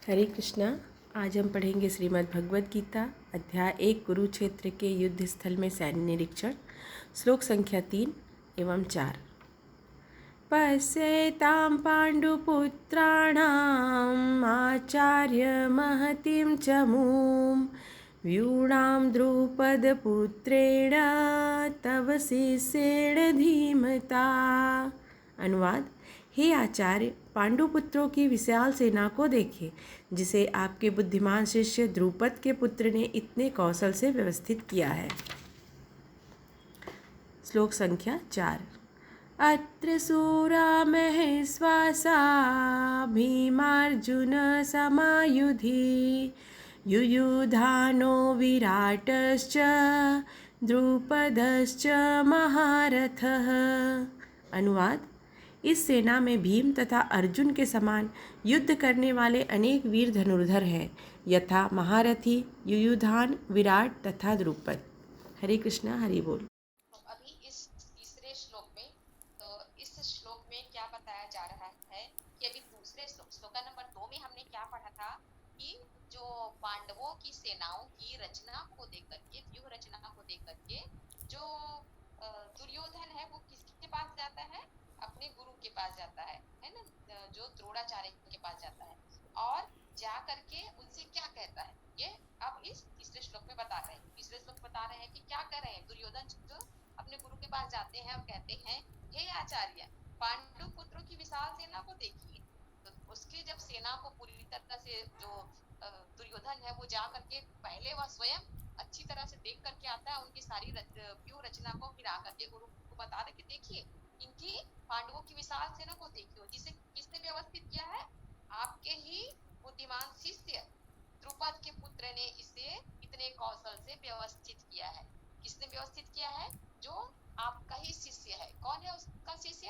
हरे कृष्णा। आज हम पढ़ेंगे श्रीमद् भगवद गीता अध्याय 1 कुरुक्षेत्र के युद्ध स्थल में सैन्य निरीक्षण। श्लोक संख्या 3 एवं 4। पश्येतां पाण्डुपुत्राणाम् आचार्य महतीं च मूं व्यूणां द्रुपदपुत्रेण तव शिष्येण धीमता। अनुवाद। हे आचार्य, पांडुपुत्रों की विशाल सेना को देखें जिसे आपके बुद्धिमान शिष्य द्रुपद के पुत्र ने इतने कौशल से व्यवस्थित किया है। श्लोक संख्या 4। अत्र शूरा महेश्वासा भीमार्जुन समायुधि युयुधानो विराटश्च द्रुपदश्च महारथः। अनुवाद। इस सेना में भीम तथा अर्जुन के समान युद्ध करने वाले अनेक वीर धनुर्धर हैं, यथा महारथी युयुधान, विराट तथा द्रुपद। हरे कृष्णा, हरि बोल। तो अभी इस तीसरे श्लोक में इस श्लोक में क्या बताया जा रहा है कि अभी दूसरे श्लोक नंबर 2 में हमने क्या पढ़ा था कि जो पांडवों की सेनाओं की रचना को देख करके, व्यूह रचना को देख करके जो दुर्योधन है वो किसके पास जाता है? अपने गुरु के पास जाता है ना, जो द्रोणाचार्य के पास जाता है और जा करके उनसे क्या कहता है ये अब इस तीसरे श्लोक में बता रहे हैं। तीसरे श्लोक बता रहे हैं कि क्या कर रहे हैं दुर्योधन जो अपने गुरु के पास जाते हैं और कहते हैं, हे आचार्य, पांडु पुत्रों की विशाल सेना को देखिए। तो उसके जब सेना को पूरी तरह से जो दुर्योधन है वो जा करके पहले वह स्वयं अच्छी तरह से देख करके आता है, उनकी सारी व्यूह रचना को फिर आकर के गुरु को बता दे कि देखिए इनकी पांडवों की विशाल सेना को देखिए, जिसे किसने व्यवस्थित किया है? आपके ही बुद्धिमान शिष्य द्रुपद के पुत्र ने इसे इतने कौशल से व्यवस्थित किया है। किसने व्यवस्थित किया है? जो आपका ही शिष्य है। कौन है उसका शिष्य?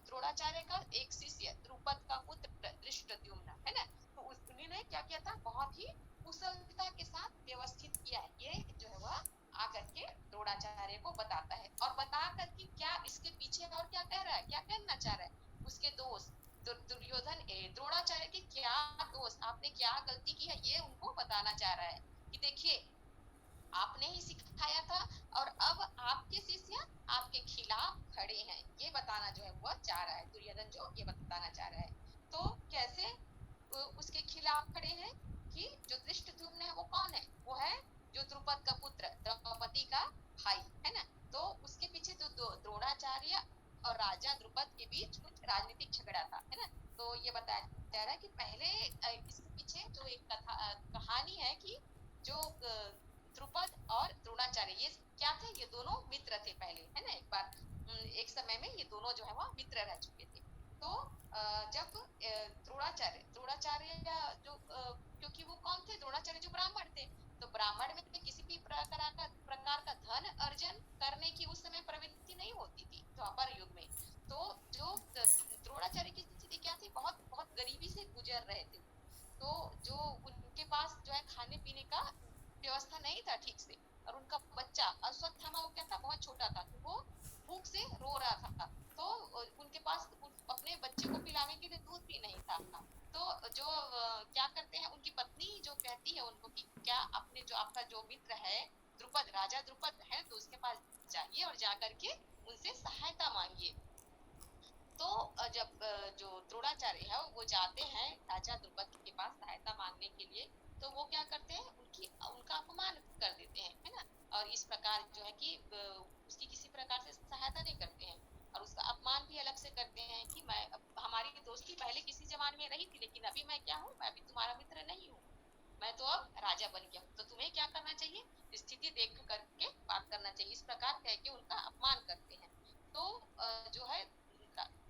द्रोणाचार्य का एक शिष्य द्रुपद का पुत्र धृष्टद्युम्न है ना। तो उन्होंने क्या किया था? बहुत ही कुशलता के साथ व्यवस्थित किया है। ये जो है वह आकर के द्रोणाचार्य को बताता है और बता करके क्या इसके पीछे और क्या कह रहा है, क्या कहना चाह रहा है? उसके दोस्त दुर्योधन द्रोणाचार्य के क्या दोस्त, आपने क्या गलती की है, ये उनको बताना चाह रहा है कि देखिए आपने ही सिखाया था और अब आपके शिष्य आपके खिलाफ खड़े हैं। ये बताना जो है वह चाह रहा है दुर्योधन, जो ये बताना चाह रहा है। तो कैसे उसके खिलाफ खड़े हैं कि जो धृष्टद्युम्न है वो कौन है? वो है जो द्रुपद का पुत्र, द्रौपदी का भाई है ना। तो उसके पीछे जो द्रोणाचार्य और राजा द्रुपद के बीच कुछ राजनीतिक झगड़ा था है ना। तो ये बताया जा रहा है कि पहले इसके पीछे जो एक कहानी है कि जो द्रुपद और द्रोणाचार्य ये क्या थे? ये दोनों मित्र थे पहले है ना। एक बार एक समय में ये दोनों जो है वो मित्र रह चुके थे। तो जब द्रोणाचार्य जो क्योंकि वो कौन थे? द्रोणाचार्य जो ब्राह्मण थे। तो ब्राह्मण में किसी भी प्रकार का धन अर्जन करने की उस समय प्रवृत्ति नहीं होती थी द्वापर युग में। तो जो द्रोणाचार्य की स्थिति क्या थी? बहुत बहुत गरीबी से गुजर रहे थे। तो जो उनके पास जो है खाने पीने का व्यवस्था नहीं था ठीक से, और उनका बच्चा अश्वत्थामा वो क्या था? बहुत छोटा था, तो वो भूख से रो रहा था। तो उनके पास अपने बच्चे को पिलाने के लिए दूध भी नहीं था। तो जो क्या करते हैं, उनकी पत्नी जो कहती है उनको कि क्या अपने जो आपका जो मित्र है द्रुपद, राजा द्रुपद है, तो उसके पास जाइए और जाकर के उनसे सहायता मांगिए। तो जब जो द्रोणाचार्य है वो जाते हैं राजा द्रुपद के पास सहायता मांगने के लिए, तो वो क्या करते हैं? उनका अपमान कर देते हैं है ना। और इस प्रकार जो है कि उसकी किसी प्रकार से सहायता नहीं करते हैं और उसका अपमान भी अलग से करते हैं कि मैं हमारी दोस्ती पहले किसी जमाने में रही थी, लेकिन अभी मैं क्या हूँ? मैं अभी तुम्हारा मित्र नहीं हूँ, मैं तो अब राजा बन गया हूँ। तो तुम्हें क्या करना चाहिए? स्थिति देख करके बात करना चाहिए, इस प्रकार कह के उनका अपमान करते हैं। तो जो है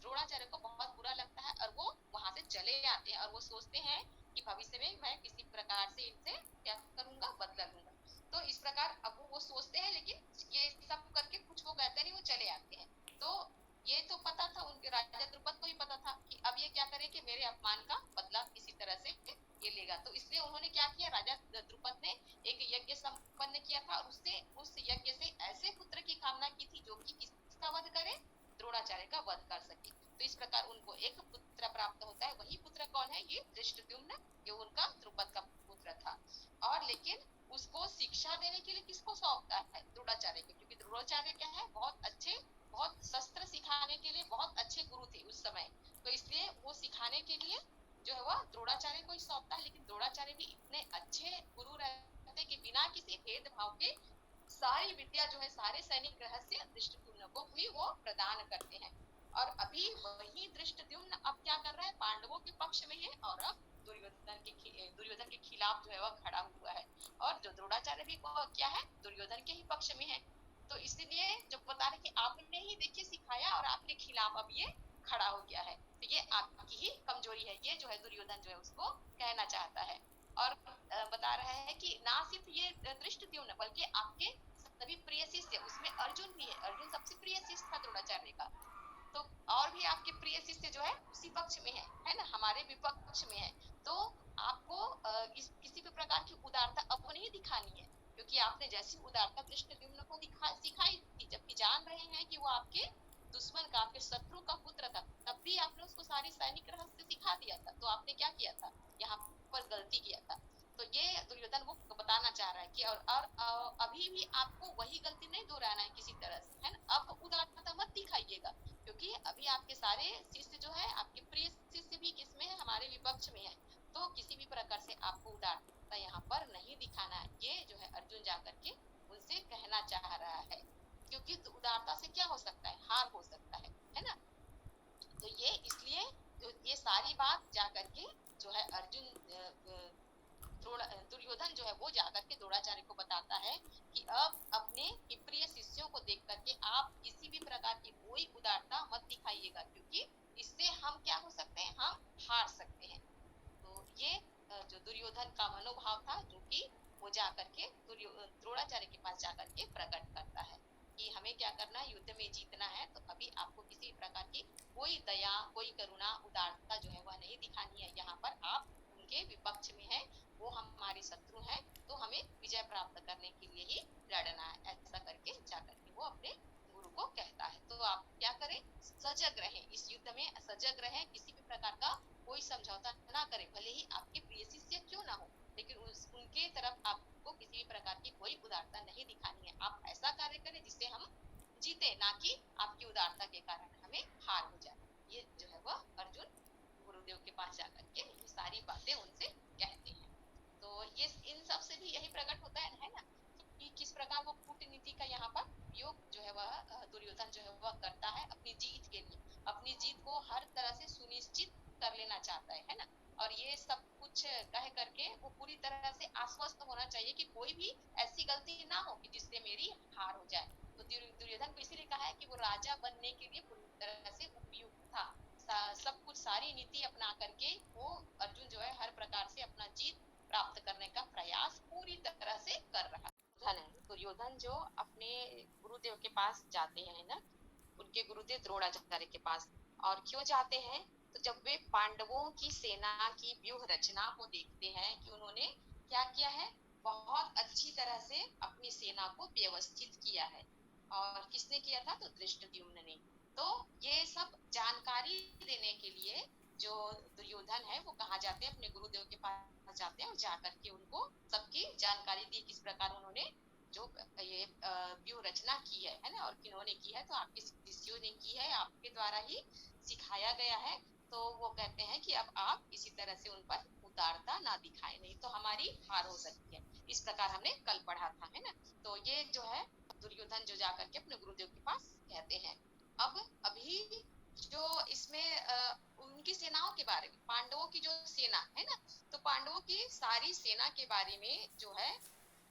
द्रोणाचार्य को बहुत बुरा लगता है और वो वहां से चले आते हैं और वो सोचते हैं कि भविष्य में मैं किसी प्रकार से इनसे क्या करूंगा? बदला लूंगा। तो इस प्रकार अब वो सोचते हैं, लेकिन ये सब करके कुछ वो कहते नहीं, वो चले आते हैं। तो ये तो पता था उनके राजा द्रुपद को भी पता था कि अब ये क्या करे कि मेरे अपमान का बदला किसी तरह से ये लेगा। तो इसलिए उन्होंने क्या किया? राजा द्रुपद ने एक यज्ञ संपन्न किया था और उससे उस यज्ञ से ऐसे पुत्र की कामना की थी जो कि किसका वध करे? द्रोणाचार्य का वध कर सके। तो इस प्रकार उनको एक पुत्र प्राप्त होता है। वही पुत्र कौन है? ये धृष्टद्युम्न ये उनका द्रुपद का पुत्र था। और लेकिन उसको शिक्षा देने के लिए किसको सौंपता है? द्रोणाचार्य को, क्योंकि द्रोणाचार्य क्या है, बहुत अच्छे, बहुत शस्त्र सिखाने के लिए बहुत अच्छे गुरु थे उस समय, तो इसलिए वो सिखाने के लिए जो है वह द्रोणाचार्य को ही सौंपता है। लेकिन द्रोणाचार्य भी इतने अच्छे गुरु रहते कि बिना किसी भेदभाव के सारी विद्या जो है, सारे सैनिक रहस्य धृष्टद्युम्न को भी वो प्रदान करते हैं। और अभी वही धृष्टद्युम्न अब क्या कर रहा है, पांडवों के पक्ष में है, और अब दुर्योधन के खिलाफ जो है वह खड़ा हुआ है। और जो द्रोणाचार्य भी क्या है, दुर्योधन के ही पक्ष में है। तो इसलिए जो बता रहे कि आपने ही देखिए सिखाया और आपके खिलाफ अब ये खड़ा हो गया है, तो ये आपकी ही कमजोरी है, ये जो है दुर्योधन जो है उसको कहना चाहता है। और बता रहा है कि ना सिर्फ ये धृष्टद्युम्न बल्कि आपके सभी प्रिय शिष्य, उसमें अर्जुन भी है, अर्जुन सबसे प्रिय शिष्य था द्रोणाचार्य का, तो और भी आपके प्रिय शिष्य जो है उसी पक्ष में है ना, हमारे विपक्ष में है। तो आपको किसी भी प्रकार की उदारता अब नहीं दिखानी है, क्योंकि आपने जैसी उदारता धृष्टद्युम्न को सिखाई थी, जबकि जान रहे हैं कि वो आपके दुश्मन का, आपके शत्रु का पुत्र था, तब भी आपने उसको सारी सैनिक रहस्य सिखा दिया था। तो आपने क्या किया था, यहाँ पर गलती किया था। तो ये दुर्योधन वो बताना चाह रहा है कि और अभी भी आपको वही गलती नहीं दोहराना है किसी तरह से, है ना। अब उदारता मत दिखाइएगा, क्योंकि अभी आपके सारे शिष्य जो है, आपके प्रिय शिष्य भी किसमें है, हमारे विपक्ष में है। तो किसी भी प्रकार से आपको उदारता यहाँ पर नहीं दिखाना है, ये जो है अर्जुन जाकर के उनसे कहना चाह रहा है। क्योंकि उदारता से क्या हो सकता है, हार हो सकता है ना। तो ये इसलिए ये सारी बात जाकर के जो है अर्जुन दुर्योधन जो है वो जाकर के द्रोणाचार्य को बताता है कि अब अपने प्रिय शिष्यों को देख करके आप किसी भी प्रकार की कोई उदारता मत दिखाइएगा, क्योंकि इससे हम क्या हो सकते हैं, हम हार सकते हैं। तो ये जो दुर्योधन का मनोभाव था, जो कि वो जाकर के द्रोणाचार्य के पास जाकर के प्रकट करता है कि हमें क्या करना है, युद्ध में जीतना है। तो अभी आपको किसी प्रकार की कोई दया, कोई करुणा, उदारता जो है वह नहीं दिखानी है। यहाँ पर आप उनके विपक्ष में है, वो हमारे शत्रु हैं, तो हमें विजय प्राप्त करने के लिए ही लड़ना है, ऐसा करके जाकर के वो अपने गुरु को कहता है। तो आप क्या करें, सजग रहें, इस युद्ध में सजग रहें, किसी भी प्रकार का कोई समझौता ना करें, भले ही आपके प्रिय शिष्य क्यों ना हो, लेकिन उनके तरफ आपको किसी भी प्रकार की कोई उदारता नहीं दिखानी है। आप ऐसा कार्य करें जिससे हम जीते, ना कि आपकी उदारता के कारण हमें हार हो जाए। ये जो है वह अर्जुन गुरुदेव के पास जाकर के ये सारी बातें उनसे कहते हैं। तो ये इन सब से भी यही प्रकट होता है ना, कि किस प्रकार वो कूटनीति का यहाँ पर उपयोग जो है वह दुर्योधन जो है वह करता है अपनी जीत के लिए, अपनी जीत को हर तरह से सुनिश्चित कर लेना चाहता है ना। और ये सब कुछ कह करके वो पूरी तरह से आश्वस्त होना चाहिए कि कोई भी ऐसी गलती ना हो कि जिससे मेरी हार हो जाए। तो दुर्योधन को इसीलिए कहा है कि वो राजा बनने के लिए पूरी तरह से उपयुक्त था, सब कुछ सारी नीति अपना करके वो अर्जुन जो है हर प्रकार से अपना जीत प्राप्त करने का प्रयास पूरी तरह से कर रहा है। दुर्योधन जो अपने गुरुदेव के पास जाते हैं ना, उनके गुरुदेव द्रोणाचार्य के पास, और क्यों जाते हैं, तो जब वे पांडवों की सेना की व्यूह रचना को देखते हैं कि उन्होंने क्या किया है, बहुत अच्छी तरह से अपनी सेना को व्यवस्थित किया है। और किसने किया था, तो धृष्टद्युम्न ने। तो ये सब जानकारी देने के लिए जो दुर्योधन है वो कहाँ जाते हैं, अपने गुरुदेव के पास जाते हैं, और जाकर के उनको सबकी जानकारी दी किस प्रकार उन्होंने जो ये व्यूह रचना की है ना, और किन्होंने की है, तो आपके शिष्यों ने की है, आपके द्वारा ही सिखाया गया है। तो वो कहते हैं कि अब आप इसी तरह से उन पर उदारता ना दिखाएं, नहीं तो हमारी हार हो सकती है। इस प्रकार हमने कल पढ़ा था, है ना। तो ये जो है दुर्योधन जो जाकर के अपने गुरुदेव के पास कहते हैं। अब अभी जो इसमें उनकी सेनाओं के बारे में, पांडवों की जो सेना है ना, तो पांडवों की सारी सेना के बारे में जो है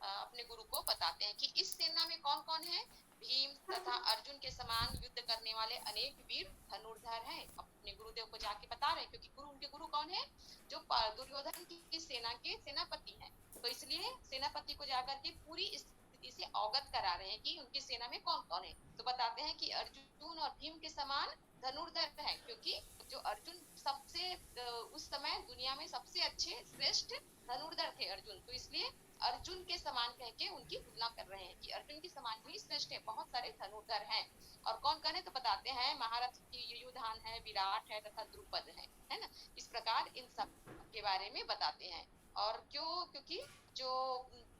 अपने गुरु को बताते हैं कि इस सेना में कौन कौन है। भीम तथा अर्जुन के समान युद्ध करने वाले अनेक वीर धनुर्धर हैं। अपने गुरुदेव को जाके बता रहे हैं, क्योंकि उनके गुरु कौन है, जो दुर्योधन की सेना के सेनापति हैं। तो इसलिए सेनापति को जाकर के पूरी स्थिति से अवगत करा रहे हैं कि उनकी सेना में कौन कौन है। तो बताते हैं कि अर्जुन और भीम के समान धनुर्धर है, क्योंकि जो अर्जुन सबसे उस समय दुनिया में सबसे अच्छे श्रेष्ठ धनुर्धर थे अर्जुन, तो इसलिए अर्जुन के समान कह के उनकी तुलना कर रहे हैं कि अर्जुन के समान भी श्रेष्ठ है, बहुत सारे धनुर्धर हैं। और कौन कौन है तो बताते हैं, महारथ की युयुधान है, विराट है तथा द्रुपद है ना। इस प्रकार इन सब के बारे में बताते हैं। और क्यों, क्योंकि जो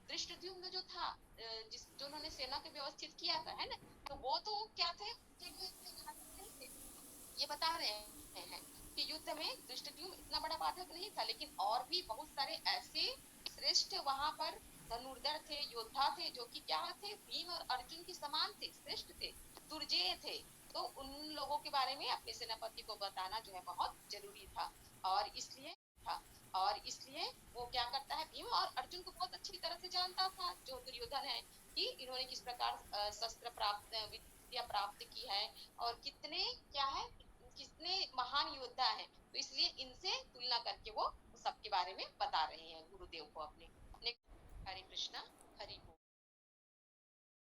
दृष्टद्युम्न जो था, जो उन्होंने सेना को व्यवस्थित किया था, है ना, तो वो तो क्या थे, नहीं थे। ये बता रहे हैं कि युद्ध में धृष्टद्युम्न इतना बड़ा बाधक नहीं था, लेकिन और भी बहुत सारे ऐसे श्रेष्ठ वहां पर धनुर्धर थे, योद्धा थे, जो कि क्या थे, भीम और अर्जुन के समान थे, श्रेष्ठ थे, दुर्जेय थे। तो उन लोगों के बारे में अपने सेनापति को बताना जो है बहुत जरूरी था। और इसलिए था, और इसलिए वो क्या करता है, भीम और अर्जुन को बहुत अच्छी तरह से जानता था जो दुर्योधन है, कि इन्होंने किस प्रकार शस्त्र प्राप्त, विद्या प्राप्त की है, और कितने क्या है, कितने महान योद्धा हैं। तो इसलिए इनसे तुलना करके वो सबके बारे में बता रहे हैं गुरुदेव को अपने। हरे कृष्णा, हरि बोल।